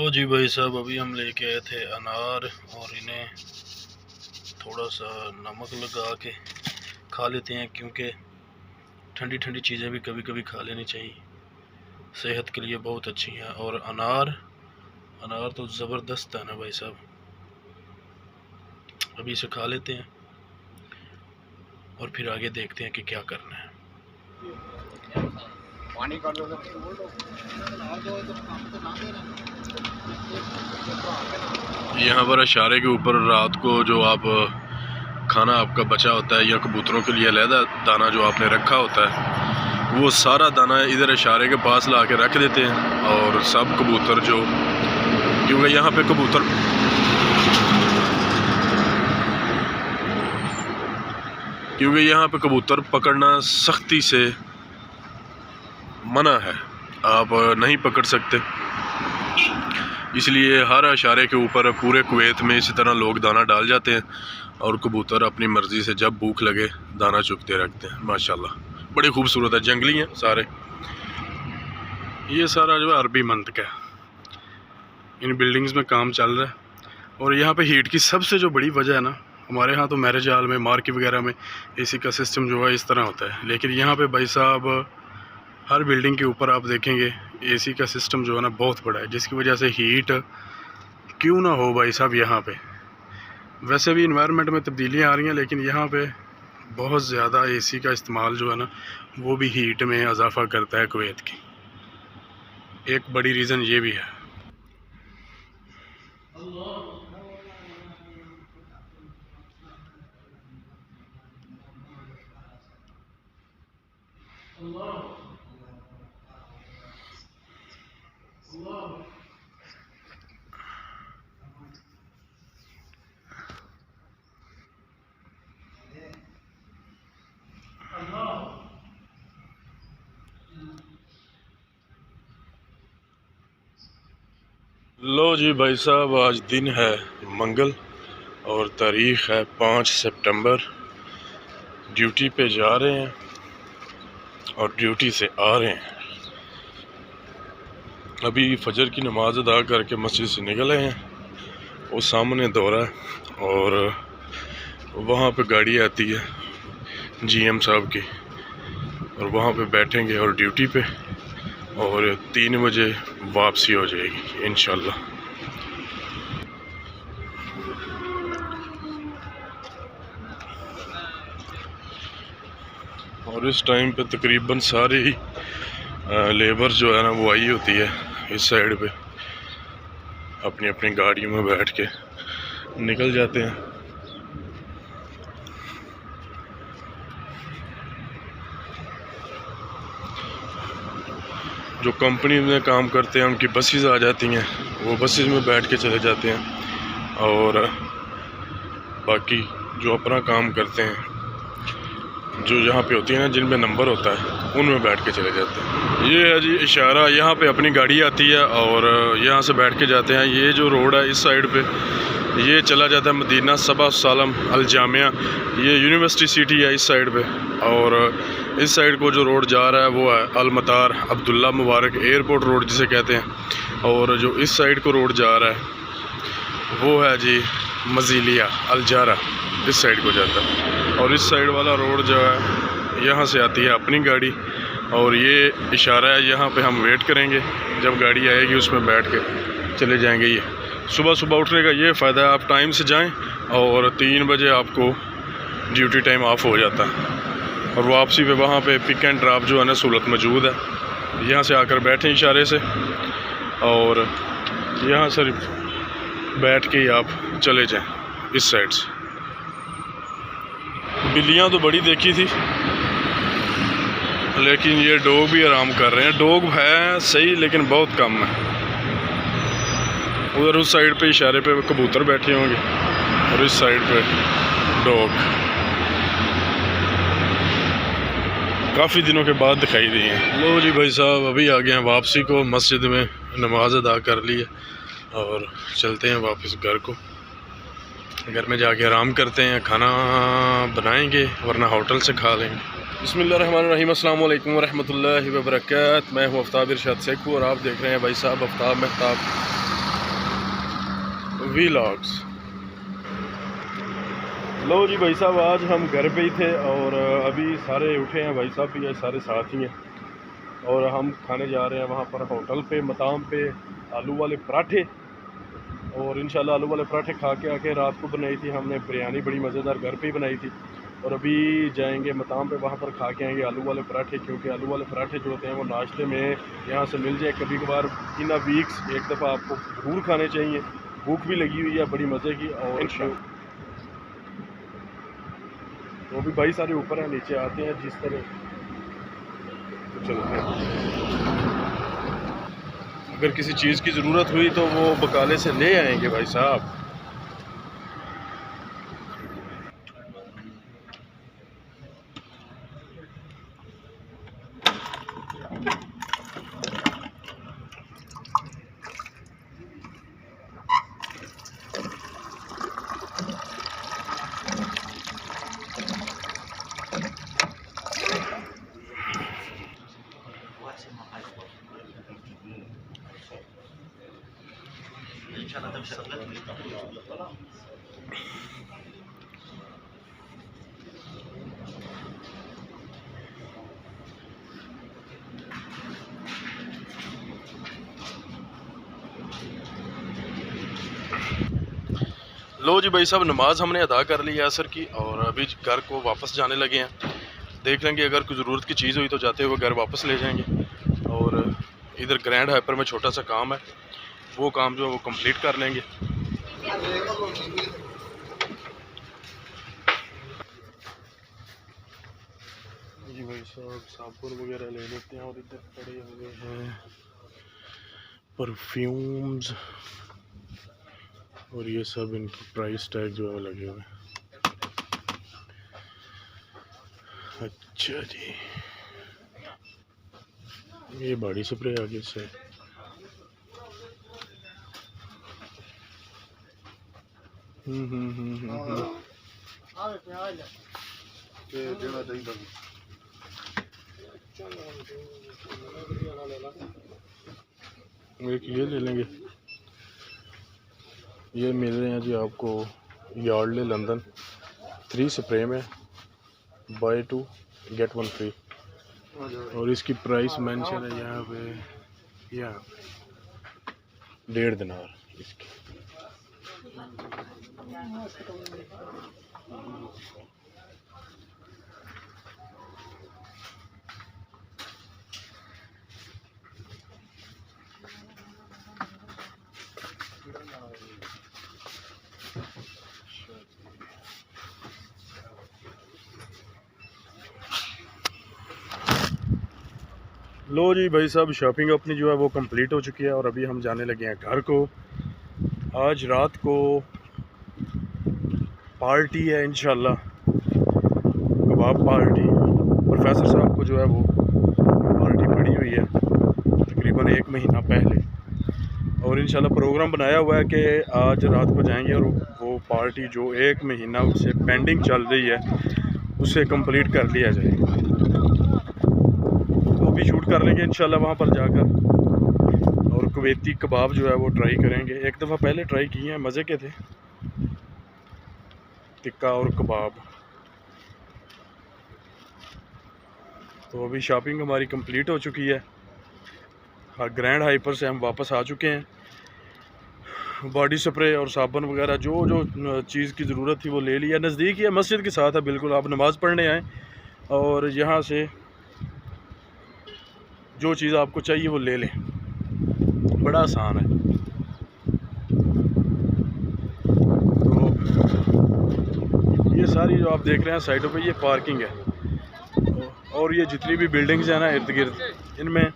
लो जी भाई साहब, अभी हम लेके आए थे अनार और इन्हें थोड़ा सा नमक लगा के खा लेते हैं, क्योंकि ठंडी ठंडी चीज़ें भी कभी कभी खा लेनी चाहिए, सेहत के लिए बहुत अच्छी हैं। और अनार तो ज़बरदस्त है ना भाई साहब। अभी इसे खा लेते हैं और फिर आगे देखते हैं कि क्या करना है। पानी कर दो यहाँ पर इशारे के ऊपर रात को जो आप खाना आपका बचा होता है या कबूतरों के लिए अलहदा दाना जो आपने रखा होता है, वो सारा दाना इधर इशारे के पास ला के रख देते हैं। और सब कबूतर जो, क्योंकि यहाँ पे कबूतर पकड़ना सख्ती से मना है, आप नहीं पकड़ सकते। इसलिए हर इशारे के ऊपर पूरे कुवैत में इसी तरह लोग दाना डाल जाते हैं और कबूतर अपनी मर्ज़ी से जब भूख लगे दाना चुगते रखते हैं। माशाल्लाह बड़ी खूबसूरत है, जंगली हैं सारे। ये सारा जो है अरबी मंतक है, इन बिल्डिंग्स में काम चल रहा है। और यहाँ पे हीट की सबसे जो बड़ी वजह है ना, हमारे यहाँ तो मैरिज हॉल में, मार्केट वगैरह में एसी का सिस्टम जो है इस तरह होता है, लेकिन यहाँ पे भाई साहब हर बिल्डिंग के ऊपर आप देखेंगे एसी का सिस्टम जो है ना बहुत बड़ा है, जिसकी वजह से हीट क्यों ना हो भाई साहब यहाँ पे। वैसे भी इन्वायरमेंट में तब्दीलियाँ आ रही हैं, लेकिन यहाँ पे बहुत ज़्यादा एसी का इस्तेमाल जो है ना वो भी हीट में इजाफा करता है कुवैत की। एक बड़ी रीज़न ये भी है। लो जी भाई साहब, आज दिन है मंगल और तारीख़ है 5 सितंबर। ड्यूटी पे जा रहे हैं और ड्यूटी से आ रहे हैं। अभी फजर की नमाज अदा करके मस्जिद से निकल आए हैं। वो सामने दौरा है और वहाँ पे गाड़ी आती है जीएम साहब की, और वहाँ पे बैठेंगे और ड्यूटी पे, और 3 बजे वापसी हो जाएगी इंशाल्लाह। और इस टाइम पे तकरीबन सारी लेबर जो है ना वो आई होती है इस साइड पे, अपनी अपनी गाड़ियों में बैठ के निकल जाते हैं। जो कंपनी में काम करते हैं उनकी बसेस आ जाती हैं, वो बसेस में बैठ के चले जाते हैं। और बाकी जो अपना काम करते हैं, जो यहाँ पे होती है ना जिनमें नंबर होता है, उनमें बैठ के चले जाते हैं। ये है जी इशारा, यहाँ पे अपनी गाड़ी आती है और यहाँ से बैठ के जाते हैं। ये जो रोड है इस साइड पे ये चला जाता है मदीना सबा सालम अल जामिया, ये यूनिवर्सिटी सिटी है इस साइड पे। और इस साइड को जो रोड जा रहा है वो है अल मतार अब्दुल्ला मुबारक एयरपोर्ट रोड जिसे कहते हैं। और जो इस साइड को रोड जा रहा है वो है जी मजीलिया अल जारा, इस साइड को जाता है। और इस साइड वाला रोड जो है यहाँ से आती है अपनी गाड़ी, और ये इशारा है यहाँ पे हम वेट करेंगे, जब गाड़ी आएगी उसमें बैठ के चले जाएंगे। ये सुबह सुबह उठने का ये फ़ायदा है, आप टाइम से जाएं और 3 बजे आपको ड्यूटी टाइम ऑफ हो जाता है। और वापसी पे वहाँ पे पिक एंड ड्रॉप जो है ना सहूलत मौजूद है। यहाँ से आकर बैठें इशारे से, और यहाँ से बैठ के ही आप चले जाएं इस साइड से। बिल्लियाँ तो बड़ी देखी थी, लेकिन ये डॉग भी आराम कर रहे हैं। डॉग है सही लेकिन बहुत कम है। उधर उस साइड पे इशारे पे कबूतर बैठे होंगे और इस साइड पे डॉग काफ़ी दिनों के बाद दिखाई दी हैं। लो जी भाई साहब, अभी आ गए हैं वापसी को, मस्जिद में नमाज अदा कर ली है और चलते हैं वापस घर को। घर में जाके आराम करते हैं, खाना बनाएंगे वरना होटल से खा लेंगे। बिस्मिल्लाहिर्रहमानिर्रहीम, अस्सलाम वालेकुम रहमतुल्लाहि व बरकातहू। मैं हूँ आफ्ताब इरशाद सेखू और आप देख रहे हैं भाई साहब आफ्ताब महताब व्लॉग्स। लो जी भाई साहब, आज हम घर पे ही थे और अभी सारे उठे हैं, भाई साहब भी सारे साथ ही हैं और हम खाने जा रहे हैं वहाँ पर होटल पे मताम पे आलू वाले पराठे। और इंशाल्लाह आलू वाले पराठे खा के आके रात को बनाई थी हमने बिरयानी, बड़ी मज़ेदार घर पे ही बनाई थी। और अभी जाएंगे मताम पे, वहाँ पर खा के आएंगे आलू वाले पराठे, क्योंकि आलू वाले पराठे जो होते हैं वो नाश्ते में यहाँ से मिल जाए कभी कभार, इन अ वीक्स एक दफ़ा आपको ज़रूर खाने चाहिए। भूख भी लगी हुई है बड़ी मज़े की। और तो अभी भाई सारे ऊपर हैं, नीचे आते हैं जिस तरह तो चलते हैं। अगर किसी चीज़ की ज़रूरत हुई तो वो बकाले से ले आएंगे भाई साहब। लो जी भाई साहब, नमाज हमने अदा कर ली है असर की और अभी घर को वापस जाने लगे हैं। देख लेंगे अगर कोई ज़रूरत की चीज़ हुई तो जाते हुए घर वापस ले जाएंगे। और इधर ग्रैंड हाइपर में छोटा सा काम है, वो काम जो है वो कंप्लीट कर लेंगे। जी भाई साहब, साबुन वगैरह ले लेते हैं। और इधर पड़े हुए हैं परफ्यूम्स और ये सब, इनकी प्राइस टैग जो है लगे हुए हैं। अच्छा जी, ये बॉडी स्प्रे आगे से एक ये ले लेंगे। ये मिल रहे हैं जी आपको यार्डले लंदन 3 स्प्रे में, बाय 2 गेट 1 फ्री। और इसकी प्राइस मेंशन है यहाँ पे, या 1.5 दिनार इसकी। लो जी भाई साहब, शॉपिंग अपनी जो है वो कंप्लीट हो चुकी है और अभी हम जाने लगे हैं घर को। आज रात को पार्टी है इंशाल्लाह, कबाब पार्टी। प्रोफेसर साहब को जो है वो पार्टी पड़ी हुई है तकरीबन 1 महीना पहले, और इंशाल्लाह प्रोग्राम बनाया हुआ है कि आज रात को जाएंगे और वो पार्टी जो 1 महीना से पेंडिंग चल रही है उसे कंप्लीट कर लिया जाए। भी शूट कर लेंगे इंशाल्लाह वहाँ पर जाकर। और कुवैती कबाब जो है वो ट्राई करेंगे। एक दफ़ा पहले ट्राई किए हैं, मज़े के थे, टिक्का और कबाब। तो अभी शॉपिंग हमारी कंप्लीट हो चुकी है। हाँ, ग्रैंड हाइपर से हम वापस आ चुके हैं। बॉडी स्प्रे और साबुन वगैरह जो जो चीज़ की ज़रूरत थी वो ले लिया। नज़दीक ही है, मस्जिद के साथ है बिल्कुल, आप नमाज़ पढ़ने आएँ और यहाँ से जो चीज़ आपको चाहिए वो ले लें, बड़ा आसान है। तो ये सारी जो आप देख रहे हैं साइडों पे, ये पार्किंग है। और ये जितनी भी बिल्डिंग्स हैं ना इर्द गिर्द, इनमें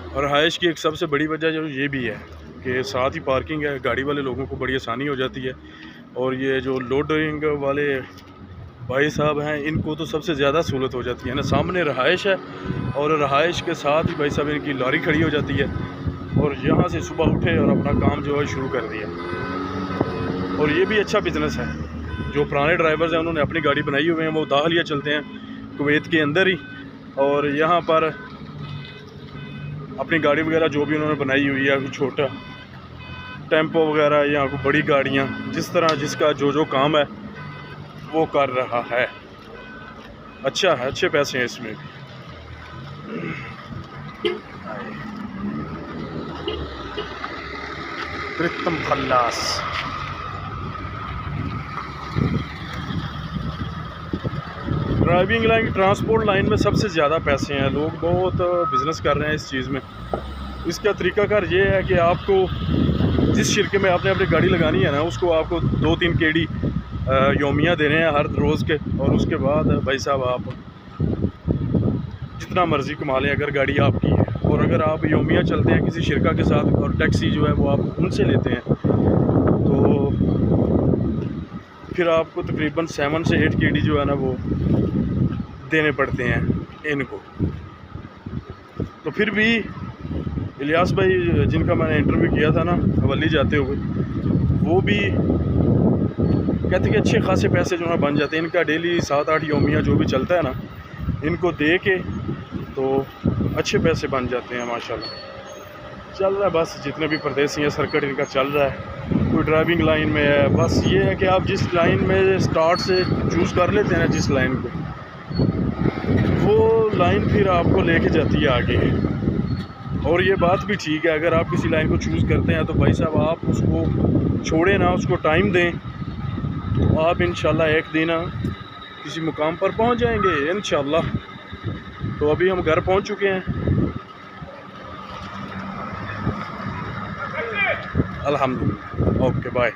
और रहाइश की एक सबसे बड़ी वजह जो ये भी है कि साथ ही पार्किंग है, गाड़ी वाले लोगों को बड़ी आसानी हो जाती है। और ये जो लोडिंग वाले भाई साहब हैं, इनको तो सबसे ज़्यादा सहूलत हो जाती है ना। सामने रहाइश है और रहाइश के साथ ही भाई साहब इनकी लॉरी खड़ी हो जाती है और यहाँ से सुबह उठे और अपना काम जो है शुरू कर दिया। और ये भी अच्छा बिज़नेस है। जो पुराने ड्राइवर्स हैं उन्होंने अपनी गाड़ी बनाई हुई हैं, वो दाहलिया चलते हैं कुवैत के अंदर ही। और यहाँ पर अपनी गाड़ी वगैरह जो भी उन्होंने बनाई हुई है, छोटा टेम्पो वगैरह या कोई बड़ी गाड़ियाँ, जिस तरह जिसका जो काम है वो कर रहा है। अच्छा है, अच्छे पैसे हैं इसमें भी। कृत्रिम खल्लास। ड्राइविंग लाइन, ट्रांसपोर्ट लाइन में सबसे ज़्यादा पैसे हैं। लोग बहुत बिज़नेस कर रहे हैं इस चीज़ में। इसका तरीकाकार ये है कि आपको जिस शिरके में आपने अपनी गाड़ी लगानी है ना, उसको आपको 2-3 केडी योमिया देने हैं हर रोज़ के, और उसके बाद भाई साहब आप जितना मर्ज़ी कमा लें अगर गाड़ी आपकी है। और अगर आप योमिया चलते हैं किसी शिरका के साथ और टैक्सी जो है वो आप उनसे लेते हैं, तो फिर आपको तकरीबन 7 से 8 केडी जो है ना वो देने पड़ते हैं इनको। तो फिर भी इलियास भाई जिनका मैंने इंटरव्यू किया था ना हवेली जाते हुए, वो भी कहते कि अच्छे खासे पैसे जो है बन जाते हैं। इनका डेली 7-8 योमिया जो भी चलता है ना, इनको दे के तो अच्छे पैसे बन जाते हैं माशाल्लाह। चल रहा है बस, जितने भी परदेसी हैं सर्किट इनका चल रहा है। कोई ड्राइविंग लाइन में है, बस ये है कि आप जिस लाइन में स्टार्ट से चूज़ कर लेते हैं ना, जिस लाइन को, वो लाइन फिर आपको लेके जाती है आगे। और ये बात भी ठीक है, अगर आप किसी लाइन को चूज़ करते हैं तो भाई साहब आप उसको छोड़े ना, उसको टाइम दें, तो आप इंशाल्लाह एक दिन किसी मुकाम पर पहुंच जाएंगे इंशाल्लाह। तो अभी हम घर पहुंच चुके हैं अल्हम्दुलिल्लाह। Okay bye.